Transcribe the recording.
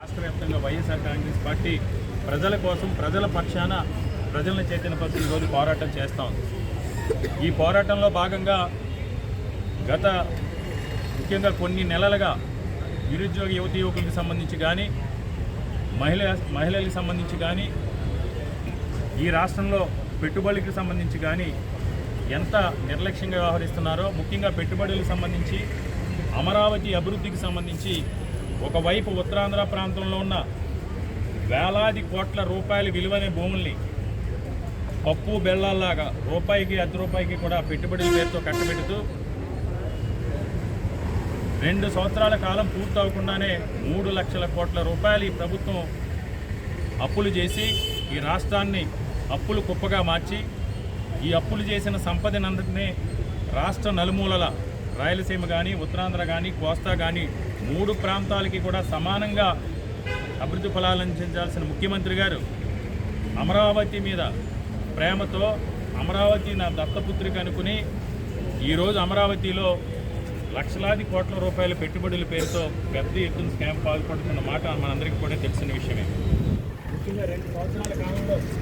రాష్ట్ర వ్యాప్తంగా వైఎస్ఆర్ కాంగ్రెస్ పార్టీ ప్రజల కోసం ప్రజల పక్షాన ప్రజలను చైతన్యపరిచి ఈరోజు పోరాటం చేస్తాం. ఈ పోరాటంలో భాగంగా గత ముఖ్యంగా కొన్ని నెలలుగా నిరుద్యోగ యువతీ యువకులకు సంబంధించి కానీ మహిళలకు సంబంధించి కానీ ఈ రాష్ట్రంలో పెట్టుబడులకు సంబంధించి కానీ ఎంత నిర్లక్ష్యంగా వ్యవహరిస్తున్నారో, ముఖ్యంగా పెట్టుబడులకు సంబంధించి అమరావతి అభివృద్ధికి సంబంధించి ఒకవైపు ఉత్తరాంధ్ర ప్రాంతంలో ఉన్న వేలాది కోట్ల రూపాయల విలువైన భూముల్ని పప్పు బెల్లాల్లాగా రూపాయికి అర్ధ రూపాయికి కూడా పెట్టుబడుల పేరుతో కట్టబెడుతూ 2 సంవత్సరాల కాలం పూర్తవకుండానే 3 లక్షల కోట్ల రూపాయలు ఈ ప్రభుత్వం అప్పులు చేసి ఈ రాష్ట్రాన్ని అప్పులు కుప్పగా మార్చి ఈ అప్పులు చేసిన సంపదనందరినీ రాష్ట్ర నలుమూలల రాయలసీమ కానీ ఉత్తరాంధ్ర కానీ కోస్తా కానీ 3 ప్రాంతాలకి కూడా సమానంగా అభివృద్ధి ఫలాలు అందించాల్సిన ముఖ్యమంత్రి గారు అమరావతి మీద ప్రేమతో అమరావతి నా దత్తపుత్రిక అనుకుని ఈరోజు అమరావతిలో లక్షలాది కోట్ల రూపాయల పెట్టుబడుల పేరుతో పెద్ద ఎత్తున స్కామ్ పాల్పడుతున్న మాట మనందరికీ కూడా తెలిసిన విషయమే. ముఖ్యంగా 2 సంవత్సరాల కాలంలో